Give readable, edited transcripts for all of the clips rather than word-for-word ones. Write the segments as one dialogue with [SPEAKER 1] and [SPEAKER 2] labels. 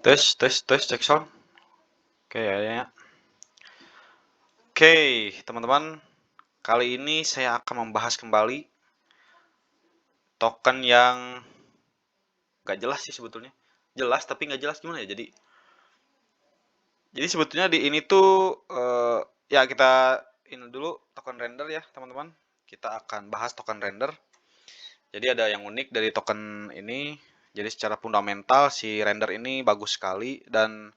[SPEAKER 1] Tes cek sound. Oke ya. Oke, teman-teman, kali ini saya akan membahas kembali token yang gak jelas sih sebetulnya. Jelas tapi nggak jelas gimana ya. Jadi sebetulnya di ini tuh ya kita ini dulu token render ya, teman-teman. Kita akan bahas token render. Jadi ada yang unik dari token ini. Jadi secara fundamental si render ini bagus sekali, dan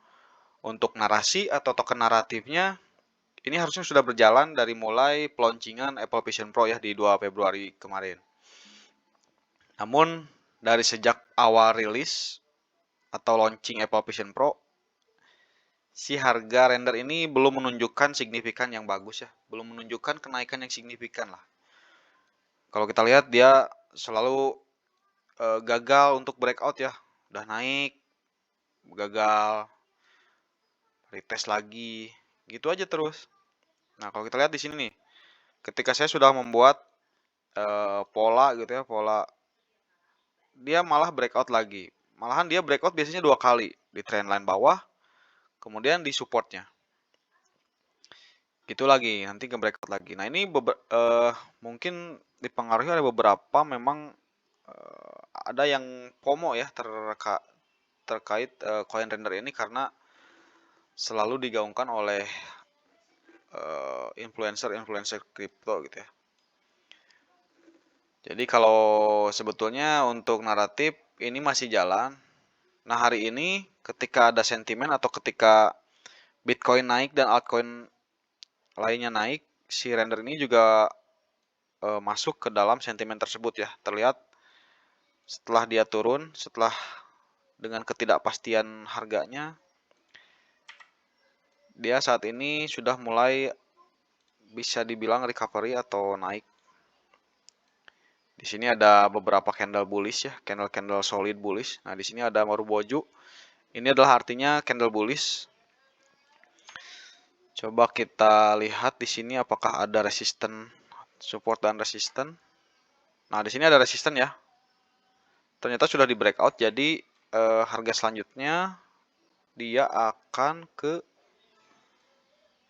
[SPEAKER 1] untuk narasi atau token naratifnya ini harusnya sudah berjalan dari mulai launching-an Apple Vision Pro ya di 2 Februari kemarin. Namun dari sejak awal rilis atau launching Apple Vision Pro, si harga render ini belum menunjukkan signifikan yang bagus ya, belum menunjukkan kenaikan yang signifikan lah. Kalau kita lihat dia selalu gagal untuk breakout ya, udah naik, gagal, retest lagi, gitu aja terus. Nah kalau kita lihat di sini nih, ketika saya sudah membuat pola gitu ya, pola, dia malah breakout lagi. Malahan dia breakout biasanya 2 kali, di trendline bawah, kemudian di supportnya. Gitu lagi, nanti ke breakout lagi. Nah ini mungkin dipengaruhi oleh beberapa, memang ada yang FOMO ya terkait coin render ini, karena selalu digaungkan oleh influencer crypto gitu ya. Jadi kalau sebetulnya untuk naratif ini masih jalan. Nah hari ini ketika ada sentimen atau ketika Bitcoin naik dan altcoin lainnya naik, si render ini juga masuk ke dalam sentimen tersebut ya. Terlihat setelah dia turun, setelah dengan ketidakpastian harganya, dia saat ini sudah mulai bisa dibilang recovery atau naik. Di sini ada beberapa candle bullish ya, candle solid bullish. Nah, di sini ada Maruboju. Ini adalah artinya candle bullish. Coba kita lihat di sini apakah ada resisten, support dan resisten. Nah, di sini ada resisten ya. Ternyata sudah di breakout, jadi harga selanjutnya dia akan ke,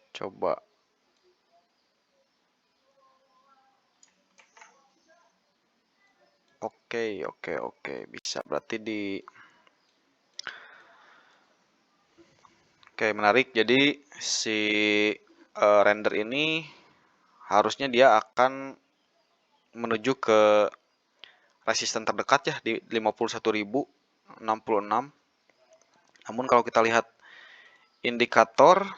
[SPEAKER 1] coba, oke, bisa berarti di, oke, menarik. Jadi si render ini harusnya dia akan menuju ke resisten terdekat ya di 51.066. Namun kalau kita lihat indikator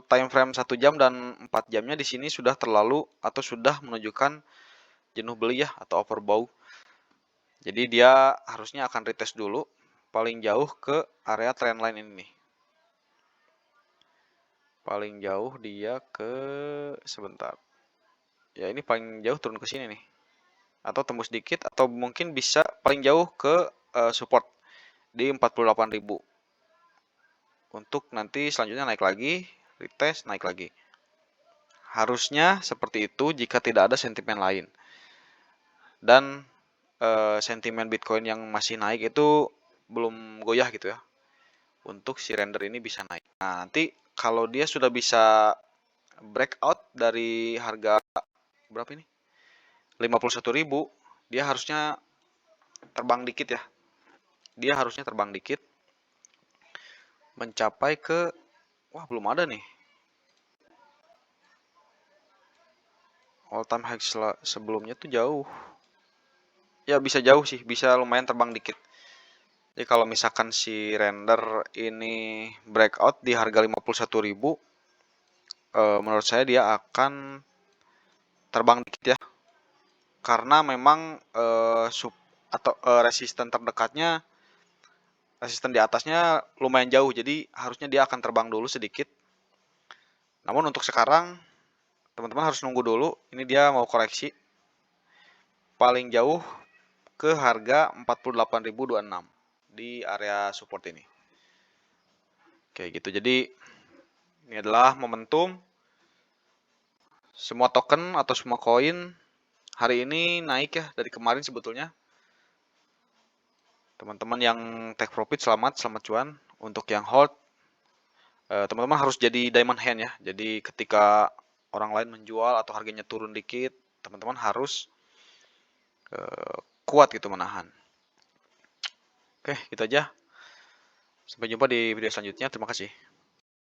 [SPEAKER 1] time frame 1 jam dan 4 jamnya di sini sudah terlalu atau sudah menunjukkan jenuh beli ya, atau overbought. Jadi dia harusnya akan retest dulu paling jauh ke area trendline ini nih. Paling jauh dia ke, sebentar. Ya ini paling jauh turun ke sini nih. Atau tembus dikit, atau mungkin bisa paling jauh ke support di 48.000. Untuk nanti selanjutnya naik lagi, retest, naik lagi. Harusnya seperti itu jika tidak ada sentimen lain. Dan sentimen Bitcoin yang masih naik itu belum goyah gitu ya, untuk si render ini bisa naik. Nah nanti kalau dia sudah bisa breakout dari harga berapa ini, 51.000, dia harusnya terbang dikit ya. Dia harusnya terbang dikit mencapai ke, wah belum ada nih, all time high sebelumnya tuh jauh. Ya bisa jauh sih, bisa lumayan terbang dikit. Jadi kalau misalkan si render ini breakout di harga 51.000, menurut saya dia akan terbang dikit ya. Karena memang resisten terdekatnya, resisten di atasnya lumayan jauh, jadi harusnya dia akan terbang dulu sedikit. Namun untuk sekarang teman-teman harus nunggu dulu, ini dia mau koreksi paling jauh ke harga 48.026 di area support ini. Kayak gitu. Jadi ini adalah momentum semua token atau semua koin hari ini naik ya dari kemarin sebetulnya. Teman-teman yang take profit selamat cuan. Untuk yang hold, teman-teman harus jadi diamond hand ya. Jadi ketika orang lain menjual atau harganya turun dikit, teman-teman harus kuat gitu menahan. Oke, gitu aja. Sampai jumpa di video selanjutnya. Terima kasih.